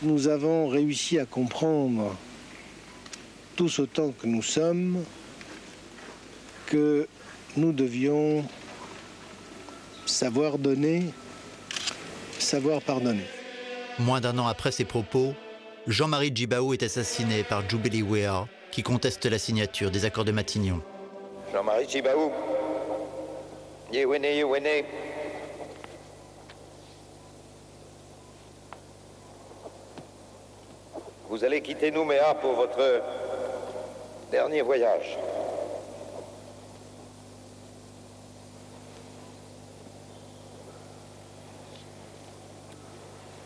nous avons réussi à comprendre, tous autant que nous sommes, que nous devions savoir donner, savoir pardonner. Moins d'un an après ces propos, Jean-Marie Djibaou est assassiné par Djoubeli Wea, qui conteste la signature des accords de Matignon. Jean-Marie Djibaou, Yewene. Vous allez quitter Nouméa pour votre dernier voyage.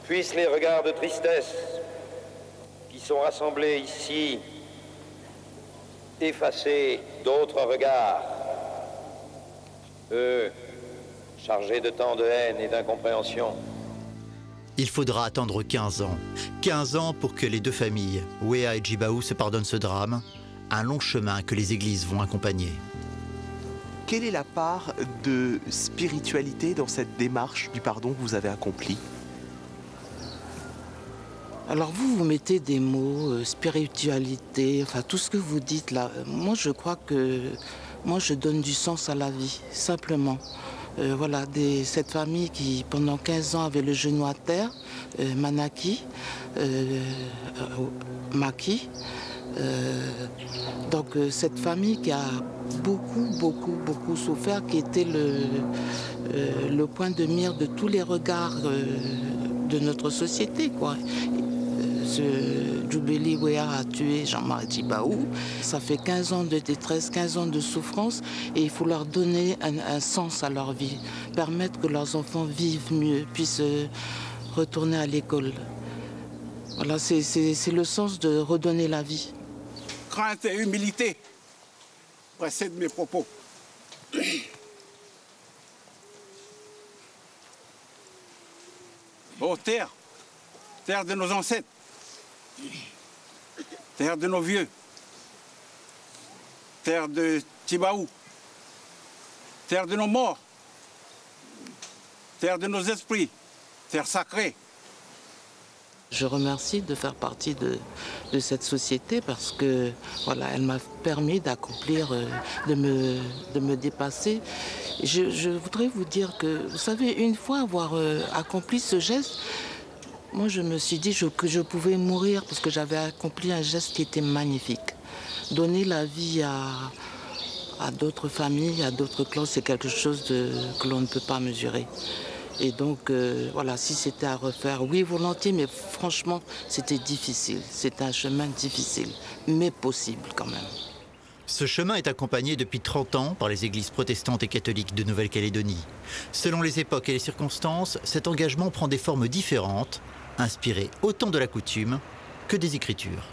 Puissent les regards de tristesse qui sont rassemblés ici effacer d'autres regards, eux, chargés de tant de haine et d'incompréhension. Il faudra attendre 15 ans. 15 ans pour que les deux familles, Wea et Djibaou, se pardonnent ce drame. Un long chemin que les églises vont accompagner. Quelle est la part de spiritualité dans cette démarche du pardon que vous avez accomplie? Alors vous mettez des mots, spiritualité, enfin tout ce que vous dites là. Moi je crois que je donne du sens à la vie, simplement. Voilà, cette famille qui pendant 15 ans avait le genou à terre, Manaki, Maki. Donc cette famille qui a beaucoup souffert, qui était le point de mire de tous les regards de notre société, quoi. Ce Djoubeli Wea a tué Jean-Marie Djibaou. Ça fait 15 ans de détresse, 15 ans de souffrance et il faut leur donner un sens à leur vie, permettre que leurs enfants vivent mieux, puissent retourner à l'école. Voilà, c'est le sens de redonner la vie. Crainte et humilité précèdent mes propos. Ô terre, terre de nos ancêtres, terre de nos vieux, terre de Djibaou, terre de nos morts, terre de nos esprits, terre sacrée. Je remercie de faire partie de cette société parce que voilà, elle m'a permis d'accomplir, de me dépasser. Je voudrais vous dire que, vous savez, une fois avoir accompli ce geste, moi je me suis dit que je pouvais mourir parce que j'avais accompli un geste qui était magnifique. Donner la vie à d'autres familles, à d'autres clans, c'est quelque chose que l'on ne peut pas mesurer. Et donc, voilà, si c'était à refaire, oui, volontiers, mais franchement, c'était difficile. C'est un chemin difficile, mais possible quand même. Ce chemin est accompagné depuis 30 ans par les églises protestantes et catholiques de Nouvelle-Calédonie. Selon les époques et les circonstances, cet engagement prend des formes différentes, inspirées autant de la coutume que des Écritures.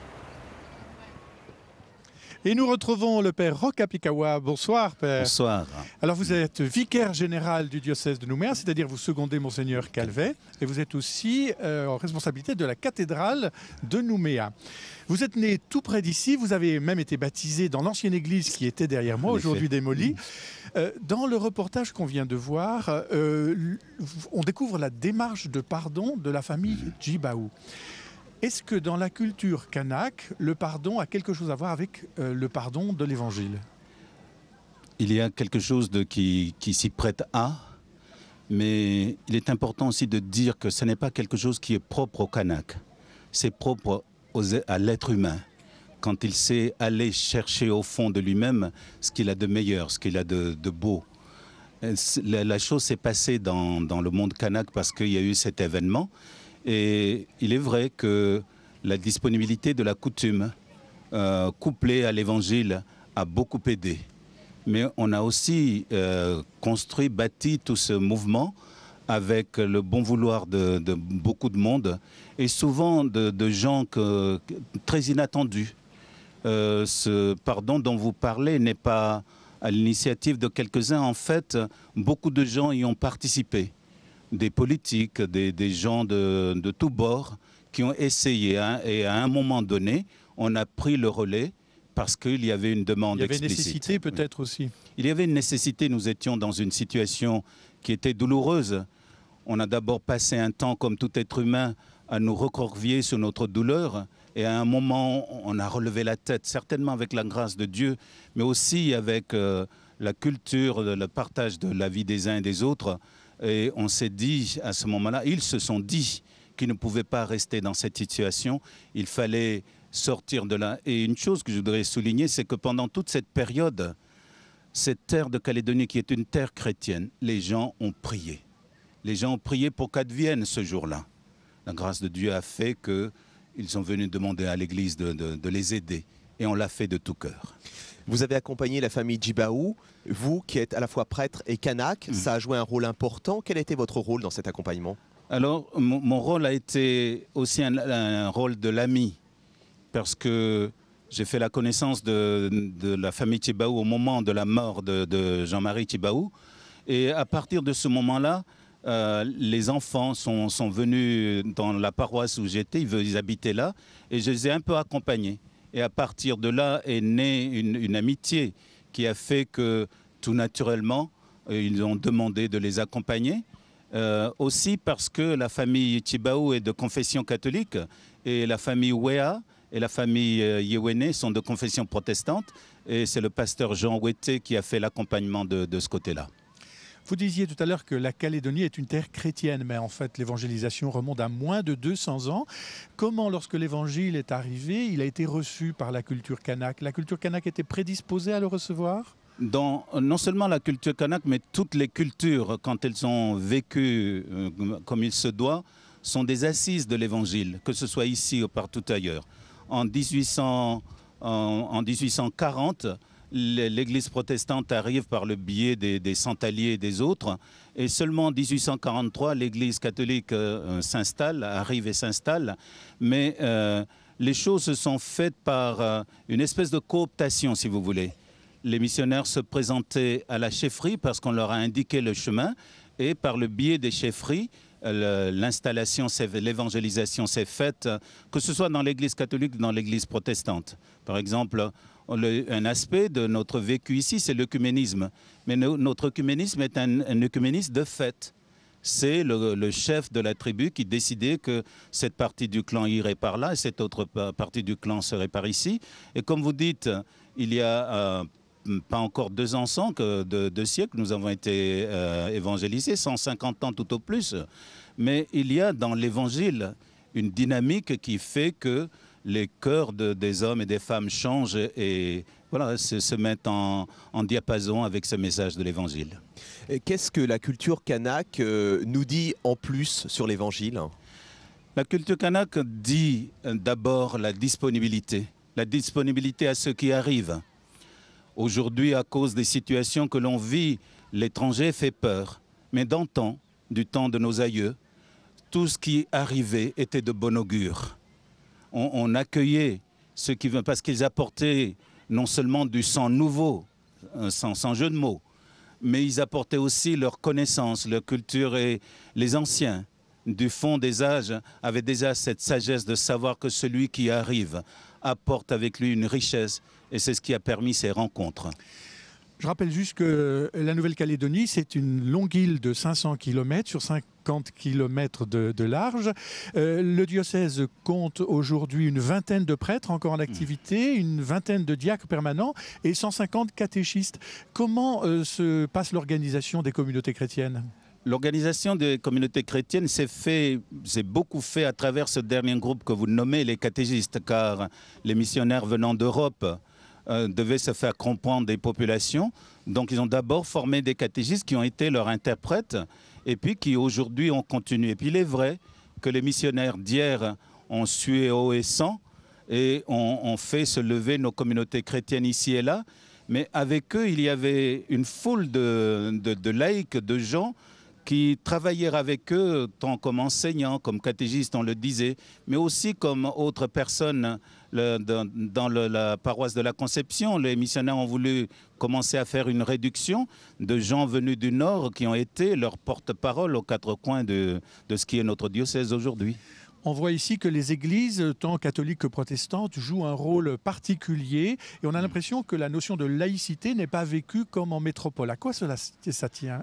Et nous retrouvons le père Roch Apikawa. Bonsoir, père. Bonsoir. Alors, vous êtes vicaire général du diocèse de Nouméa, c'est-à-dire vous secondez Monseigneur Calvet, et vous êtes aussi en responsabilité de la cathédrale de Nouméa. Vous êtes né tout près d'ici, vous avez même été baptisé dans l'ancienne église qui était derrière moi, aujourd'hui démolie. Dans le reportage qu'on vient de voir, on découvre la démarche de pardon de la famille Djibaou. Est-ce que dans la culture kanak, le pardon a quelque chose à voir avec le pardon de l'Évangile? Il y a quelque chose qui s'y prête à, mais il est important aussi de dire que ce n'est pas quelque chose qui est propre au kanak. C'est propre à l'être humain. Quand il sait aller chercher au fond de lui-même ce qu'il a de meilleur, ce qu'il a de beau. La chose s'est passée dans le monde kanak parce qu'il y a eu cet événement. Et il est vrai que la disponibilité de la coutume couplée à l'évangile a beaucoup aidé. Mais on a aussi bâti tout ce mouvement avec le bon vouloir de beaucoup de monde et souvent de gens très inattendus. Ce pardon dont vous parlez n'est pas à l'initiative de quelques-uns. En fait, beaucoup de gens y ont participé. Des politiques, des gens de tous bords qui ont essayé. Et à un moment donné, on a pris le relais parce qu'il y avait une demande explicite. Il y avait une nécessité peut-être aussi. Il y avait une nécessité. Nous étions dans une situation qui était douloureuse. On a d'abord passé un temps, comme tout être humain, à nous recroqueviller sur notre douleur. Et à un moment, on a relevé la tête, certainement avec la grâce de Dieu, mais aussi avec la culture, le partage de la vie des uns et des autres. Et on s'est dit, à ce moment-là, ils se sont dit qu'ils ne pouvaient pas rester dans cette situation. Il fallait sortir de là. Et une chose que je voudrais souligner, c'est que pendant toute cette période, cette terre de Calédonie, qui est une terre chrétienne, les gens ont prié. Les gens ont prié pour qu'advienne ce jour-là. La grâce de Dieu a fait qu'ils sont venus demander à l'Église de les aider. Et on l'a fait de tout cœur. Vous avez accompagné la famille Djibaou, vous qui êtes à la fois prêtre et kanak, ça a joué un rôle important. Quel était votre rôle dans cet accompagnement? Alors, mon rôle a été aussi un rôle de l'ami, parce que j'ai fait la connaissance de la famille Djibaou au moment de la mort de Jean-Marie Djibaou. Et à partir de ce moment-là, les enfants sont venus dans la paroisse où j'étais, ils habitaient là, et je les ai un peu accompagnés. Et à partir de là est née une amitié qui a fait que tout naturellement, ils ont demandé de les accompagner. Aussi parce que la famille Djibaou est de confession catholique et la famille Wea et la famille Yewene sont de confession protestante. Et c'est le pasteur Jean Ouetté qui a fait l'accompagnement de ce côté-là. Vous disiez tout à l'heure que la Calédonie est une terre chrétienne, mais en fait l'évangélisation remonte à moins de 200 ans. Comment, lorsque l'évangile est arrivé, il a été reçu par la culture kanak? La culture kanak était prédisposée à le recevoir? Dans non seulement la culture kanak, mais toutes les cultures, quand elles ont vécu comme il se doit, sont des assises de l'évangile, que ce soit ici ou partout ailleurs. En 1840, l'Église protestante arrive par le biais des Santaliers et des autres. Et seulement en 1843, l'Église catholique arrive et s'installe. Mais les choses se sont faites par une espèce de cooptation, si vous voulez. Les missionnaires se présentaient à la chefferie parce qu'on leur a indiqué le chemin. Et par le biais des chefferies, l'installation, l'évangélisation s'est faite, que ce soit dans l'Église catholique ou dans l'Église protestante. Par exemple, un aspect de notre vécu ici, c'est l'œcuménisme. Mais notre œcuménisme est un œcuménisme de fait. C'est le chef de la tribu qui décidait que cette partie du clan irait par là et cette autre partie du clan serait par ici. Et comme vous dites, il y a pas encore 200 ans, deux siècles, nous avons été évangélisés, 150 ans tout au plus. Mais il y a dans l'évangile une dynamique qui fait que les cœurs des hommes et des femmes changent et voilà, se mettent en diapason avec ce message de l'évangile. Qu'est-ce que la culture kanak nous dit en plus sur l'évangile? La culture kanak dit d'abord la disponibilité à ceux qui arrivent. Aujourd'hui, à cause des situations que l'on vit, l'étranger fait peur. Mais d'antan, du temps de nos aïeux, tout ce qui arrivait était de bon augure. On accueillait ceux qui venaient parce qu'ils apportaient non seulement du sang nouveau, sans jeu de mots, mais ils apportaient aussi leur connaissance, leur culture, et les anciens du fond des âges avaient déjà cette sagesse de savoir que celui qui arrive apporte avec lui une richesse, et c'est ce qui a permis ces rencontres. Je rappelle juste que la Nouvelle-Calédonie, c'est une longue île de 500 km sur 50 km de large. Le diocèse compte aujourd'hui une vingtaine de prêtres encore en activité, une vingtaine de diacres permanents et 150 catéchistes. Comment se passe l'organisation des communautés chrétiennes ? L'organisation des communautés chrétiennes s'est beaucoup fait à travers ce dernier groupe que vous nommez les catéchistes, car les missionnaires venant d'Europe devaient se faire comprendre des populations. Donc ils ont d'abord formé des catéchistes qui ont été leurs interprètes et puis qui aujourd'hui ont continué. Et puis il est vrai que les missionnaires d'hier ont sué haut et sang et ont fait se lever nos communautés chrétiennes ici et là. Mais avec eux, il y avait une foule de laïcs, de gens qui travaillèrent avec eux, tant comme enseignants, comme catéchistes, on le disait, mais aussi comme autres personnes dans la paroisse de la Conception. Les missionnaires ont voulu commencer à faire une réduction de gens venus du Nord qui ont été leurs porte-parole aux quatre coins de ce qui est notre diocèse aujourd'hui. On voit ici que les églises, tant catholiques que protestantes, jouent un rôle particulier et on a l'impression que la notion de laïcité n'est pas vécue comme en métropole. À quoi ça tient ?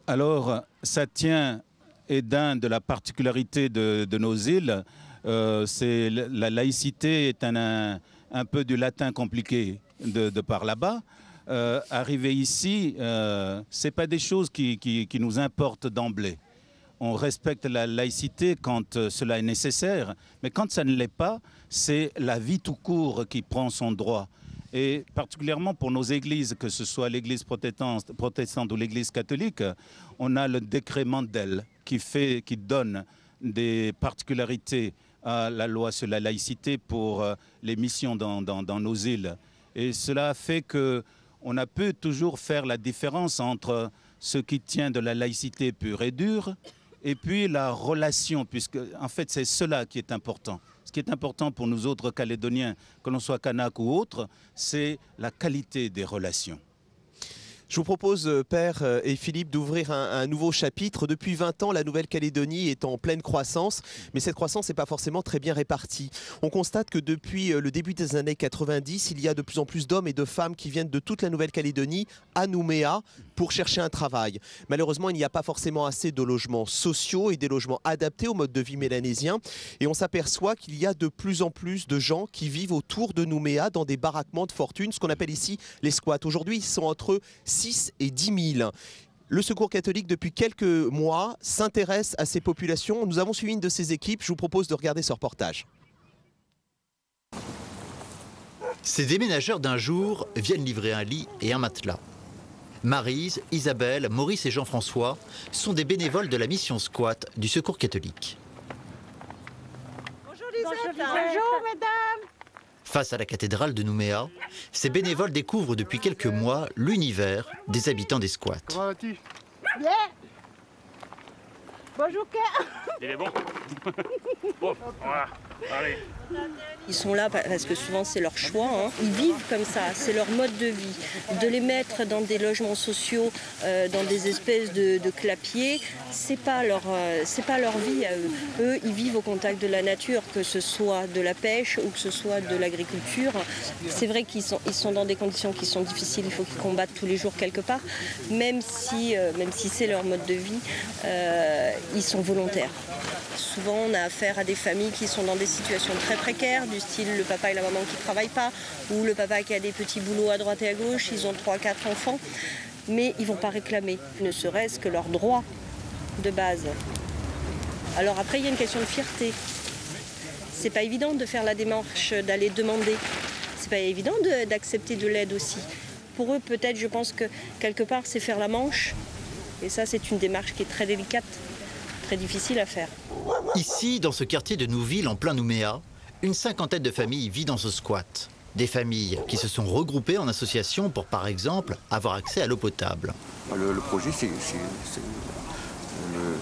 Alors, ça tient Et de la particularité de nos îles, c'est la laïcité est un peu du latin compliqué de par là-bas. Arriver ici, ce n'est pas des choses qui nous importent d'emblée. On respecte la laïcité quand cela est nécessaire, mais quand ça ne l'est pas, c'est la vie tout court qui prend son droit. Et particulièrement pour nos églises, que ce soit l'église protestante ou l'église catholique, on a le décret Mandel qui donne des particularités à la loi sur la laïcité pour les missions dans nos îles. Et cela fait qu'on a pu toujours faire la différence entre ce qui tient de la laïcité pure et dure et puis la relation, puisque en fait c'est cela qui est important. Ce qui est important pour nous autres Calédoniens, que l'on soit kanak ou autre, c'est la qualité des relations. Je vous propose, Père et Philippe, d'ouvrir un nouveau chapitre. Depuis 20 ans, la Nouvelle-Calédonie est en pleine croissance, mais cette croissance n'est pas forcément très bien répartie. On constate que depuis le début des années 90, il y a de plus en plus d'hommes et de femmes qui viennent de toute la Nouvelle-Calédonie à Nouméa pour chercher un travail. Malheureusement, il n'y a pas forcément assez de logements sociaux et des logements adaptés au mode de vie mélanésien. Et on s'aperçoit qu'il y a de plus en plus de gens qui vivent autour de Nouméa dans des baraquements de fortune, ce qu'on appelle ici les squats. Aujourd'hui, ils sont entre 6 et 10 000. Le Secours catholique, depuis quelques mois, s'intéresse à ces populations. Nous avons suivi une de ces équipes. Je vous propose de regarder ce reportage. Ces déménageurs d'un jour viennent livrer un lit et un matelas. Maryse, Isabelle, Maurice et Jean-François sont des bénévoles de la mission squat du Secours catholique. Bonjour Lisette. Bonjour mesdames. Face à la cathédrale de Nouméa, ces bénévoles découvrent depuis quelques mois l'univers des habitants des squats. Comment vas-tu? Bien. Bonjour Ken. Il est bon. Bon, voilà. Allez. Ils sont là parce que souvent c'est leur choix, hein. Ils vivent comme ça, c'est leur mode de vie. De les mettre dans des logements sociaux, dans des espèces de clapiers, c'est pas leur vie à eux. Eux, ils vivent au contact de la nature, que ce soit de la pêche ou que ce soit de l'agriculture. C'est vrai qu'ils sont dans des conditions qui sont difficiles, il faut qu'ils combattent tous les jours quelque part, même si c'est leur mode de vie, ils sont volontaires. Souvent, on a affaire à des familles qui sont dans des situations très précaires, du style le papa et la maman qui ne travaillent pas, ou le papa qui a des petits boulots à droite et à gauche, ils ont 3-4 enfants, mais ils ne vont pas réclamer, ne serait-ce que leurs droits de base. Alors après, il y a une question de fierté. C'est pas évident de faire la démarche, d'aller demander. C'est pas évident d'accepter de l'aide aussi. Pour eux, peut-être, je pense que quelque part, c'est faire la manche, et ça, c'est une démarche qui est très délicate. Très difficile à faire. Ici, dans ce quartier de Nouville, en plein Nouméa, une cinquantaine de familles vivent dans ce squat. Des familles qui se sont regroupées en association pour, par exemple, avoir accès à l'eau potable. Le projet, c'est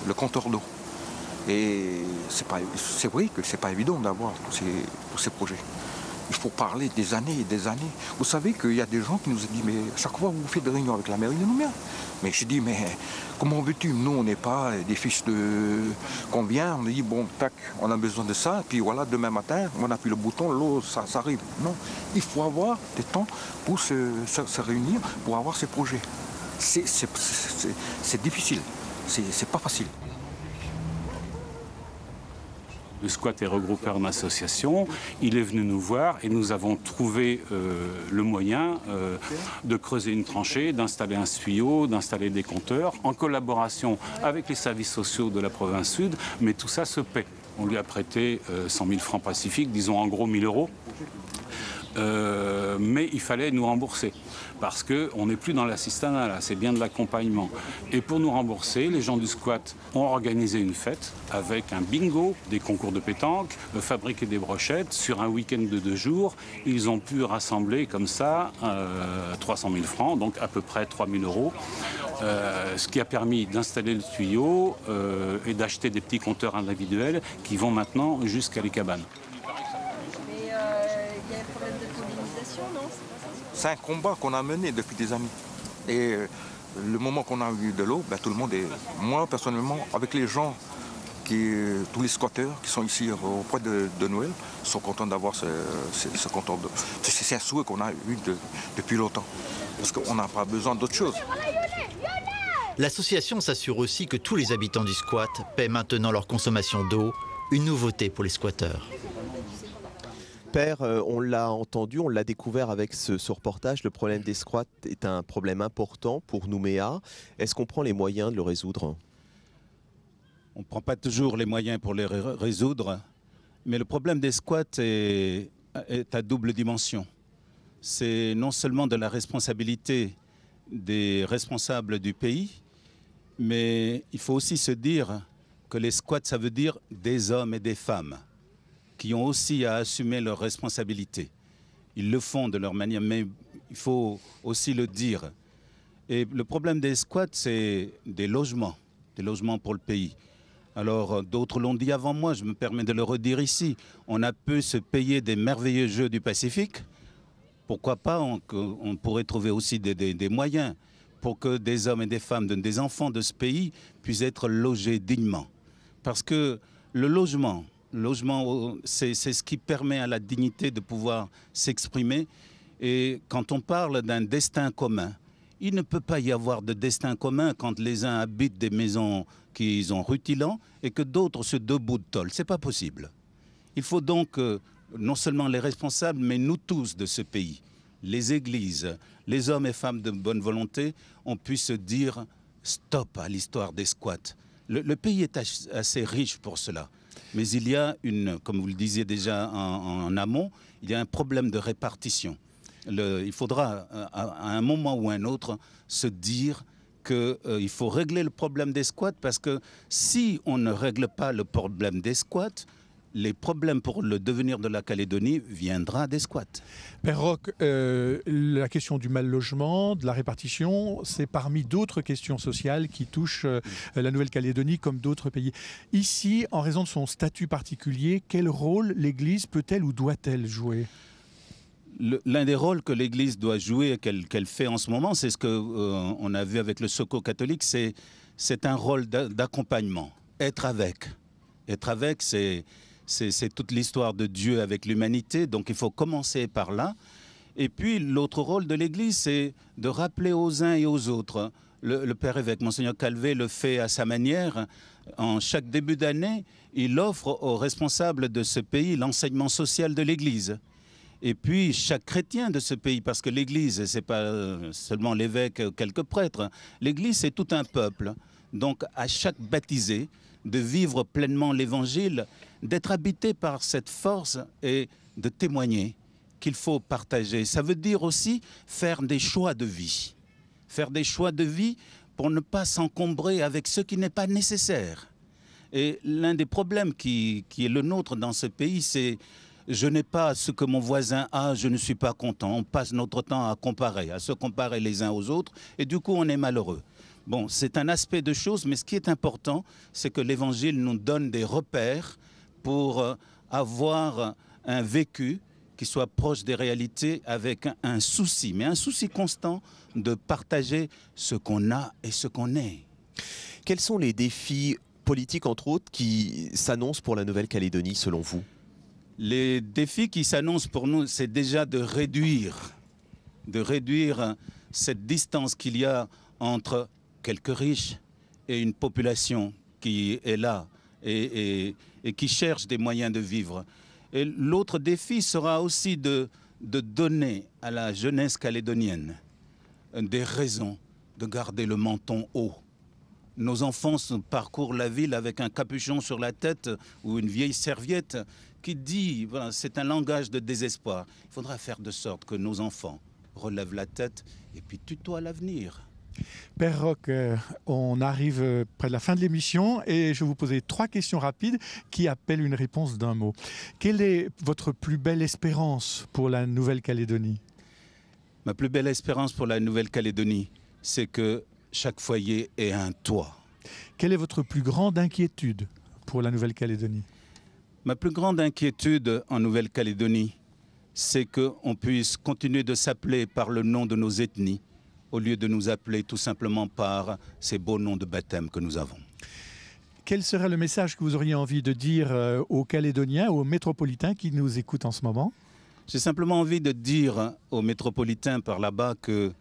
le compteur d'eau. Et c'est vrai que c'est pas évident d'avoir tous ces projets. Il faut parler des années et des années. Vous savez qu'il y a des gens qui nous ont dit, mais chaque fois vous faites des réunions avec la mairie de Nouméa. Mais je dis, mais comment veux-tu? Nous, on n'est pas des fils de combien? On dit, bon, tac, on a besoin de ça. Puis voilà, demain matin, on appuie le bouton, l'eau, ça arrive. Non, il faut avoir des temps pour se réunir, pour avoir ces projets. C'est difficile, c'est pas facile. Le squat est regroupé en association, il est venu nous voir et nous avons trouvé le moyen de creuser une tranchée, d'installer un tuyau, d'installer des compteurs, en collaboration avec les services sociaux de la province sud, mais tout ça se paie. On lui a prêté 100 000 francs pacifiques, disons en gros 1 000 euros. Mais il fallait nous rembourser parce qu'on n'est plus dans l'assistanat, là, c'est bien de l'accompagnement. Et pour nous rembourser, les gens du squat ont organisé une fête avec un bingo, des concours de pétanque, fabriqué des brochettes. Sur un week-end de 2 jours, ils ont pu rassembler comme ça 300 000 francs, donc à peu près 3 000 euros. Ce qui a permis d'installer le tuyau et d'acheter des petits compteurs individuels qui vont maintenant jusqu'à les cabanes. C'est un combat qu'on a mené depuis des années. Et le moment qu'on a eu de l'eau, ben, tout le monde est... Moi, personnellement, avec les gens, tous les squatteurs qui sont ici auprès de Noël, sont contents d'avoir ce compteur d'eau. C'est un souhait qu'on a eu depuis longtemps. Parce qu'on n'a pas besoin d'autre chose. L'association s'assure aussi que tous les habitants du squat paient maintenant leur consommation d'eau, une nouveauté pour les squatteurs. Père, on l'a entendu, on l'a découvert avec ce reportage, le problème des squats est un problème important pour Nouméa. Est-ce qu'on prend les moyens de le résoudre? On ne prend pas toujours les moyens pour les résoudre, mais le problème des squats est à double dimension. C'est non seulement de la responsabilité des responsables du pays, mais il faut aussi se dire que les squats, ça veut dire des hommes et des femmes qui ont aussi à assumer leurs responsabilités. Ils le font de leur manière, mais il faut aussi le dire. Et le problème des squats, c'est des logements pour le pays. Alors, d'autres l'ont dit avant moi, je me permets de le redire ici. On a pu se payer des merveilleux jeux du Pacifique. Pourquoi pas, on pourrait trouver aussi des moyens pour que des hommes et des femmes, des enfants de ce pays puissent être logés dignement. Parce que le logement, c'est ce qui permet à la dignité de pouvoir s'exprimer. Et quand on parle d'un destin commun, il ne peut pas y avoir de destin commun quand les uns habitent des maisons qui sont rutilantes et que d'autres se debout de tôle. Ce n'est pas possible. Il faut donc non seulement les responsables, mais nous tous de ce pays, les églises, les hommes et femmes de bonne volonté, on puisse se dire stop à l'histoire des squats. Le pays est assez riche pour cela. Mais il y a comme vous le disiez déjà en amont, il y a un problème de répartition. Il faudra à un moment ou un autre se dire qu'il faut régler le problème des squats parce que si on ne règle pas le problème des squats, les problèmes pour le devenir de la Calédonie viendra des squats. Père Roch, la question du mal logement, de la répartition, c'est parmi d'autres questions sociales qui touchent la Nouvelle-Calédonie comme d'autres pays. Ici, en raison de son statut particulier, quel rôle l'Église peut-elle ou doit-elle jouer ? L'un des rôles que l'Église doit jouer, qu'elle fait en ce moment, c'est ce qu'on a vu avec le Secours catholique, c'est un rôle d'accompagnement. Être avec. Être avec, c'est toute l'histoire de Dieu avec l'humanité, donc il faut commencer par là. Et puis l'autre rôle de l'Église, c'est de rappeler aux uns et aux autres. Le Père évêque, Monseigneur Calvé, le fait à sa manière. En chaque début d'année, il offre aux responsables de ce pays l'enseignement social de l'Église. Et puis chaque chrétien de ce pays, parce que l'Église, ce n'est pas seulement l'évêque, quelques prêtres, l'Église c'est tout un peuple. Donc à chaque baptisé, de vivre pleinement l'Évangile, d'être habité par cette force et de témoigner qu'il faut partager. Ça veut dire aussi faire des choix de vie. Faire des choix de vie pour ne pas s'encombrer avec ce qui n'est pas nécessaire. Et l'un des problèmes qui est le nôtre dans ce pays, c'est je n'ai pas ce que mon voisin a, je ne suis pas content. On passe notre temps à comparer, à se comparer les uns aux autres, et du coup on est malheureux. Bon, c'est un aspect de choses, mais ce qui est important, c'est que l'Évangile nous donne des repères pour avoir un vécu qui soit proche des réalités avec un souci, mais un souci constant de partager ce qu'on a et ce qu'on est. Quels sont les défis politiques, entre autres, qui s'annoncent pour la Nouvelle-Calédonie, selon vous ? Les défis qui s'annoncent pour nous, c'est déjà de réduire cette distance qu'il y a entre quelques riches et une population qui est là et qui cherche des moyens de vivre. Et l'autre défi sera aussi de donner à la jeunesse calédonienne des raisons de garder le menton haut. Nos enfants parcourent la ville avec un capuchon sur la tête ou une vieille serviette qui dit, voilà, c'est un langage de désespoir. Il faudra faire de sorte que nos enfants relèvent la tête et puis tutoient l'avenir. Père Roch, on arrive près de la fin de l'émission et je vais vous poser 3 questions rapides qui appellent une réponse d'un mot. Quelle est votre plus belle espérance pour la Nouvelle-Calédonie ? Ma plus belle espérance pour la Nouvelle-Calédonie, c'est que chaque foyer ait un toit. Quelle est votre plus grande inquiétude pour la Nouvelle-Calédonie ? Ma plus grande inquiétude en Nouvelle-Calédonie, c'est qu'on puisse continuer de s'appeler par le nom de nos ethnies, au lieu de nous appeler tout simplement par ces beaux noms de baptême que nous avons. Quel serait le message que vous auriez envie de dire aux Calédoniens, aux métropolitains qui nous écoutent en ce moment ? J'ai simplement envie de dire aux métropolitains par là-bas que,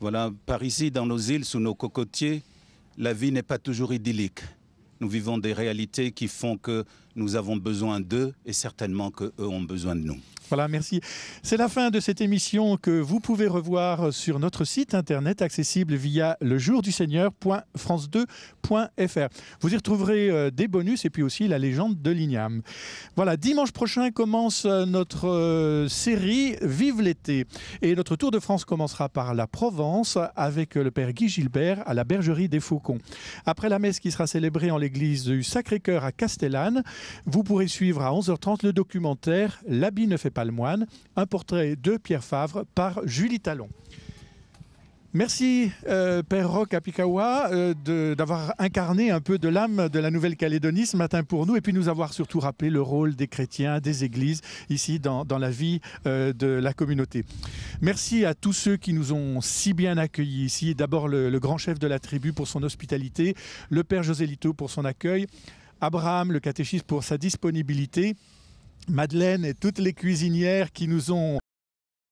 voilà, par ici, dans nos îles, sous nos cocotiers, la vie n'est pas toujours idyllique. Nous vivons des réalités qui font que nous avons besoin d'eux et certainement qu'eux ont besoin de nous. Voilà, merci. C'est la fin de cette émission que vous pouvez revoir sur notre site internet accessible via lejourduseigneur.france2.fr. Vous y retrouverez des bonus et puis aussi la légende de l'Igname. Voilà, dimanche prochain commence notre série Vive l'été. Et notre tour de France commencera par la Provence avec le père Guy Gilbert à la bergerie des Faucons. Après la messe qui sera célébrée en l'église du Sacré-Cœur à Castellane, vous pourrez suivre à 11h30 le documentaire L'habit ne fait pas le moine, un portrait de Pierre Favre par Julie Talon. Merci Père Roch Apikawa d'avoir incarné un peu de l'âme de la Nouvelle-Calédonie ce matin pour nous et puis nous avoir surtout rappelé le rôle des chrétiens, des églises ici dans la vie de la communauté. Merci à tous ceux qui nous ont si bien accueillis ici. D'abord le grand chef de la tribu pour son hospitalité, le Père José Lito pour son accueil, Abraham le catéchiste pour sa disponibilité, Madeleine et toutes les cuisinières qui nous ont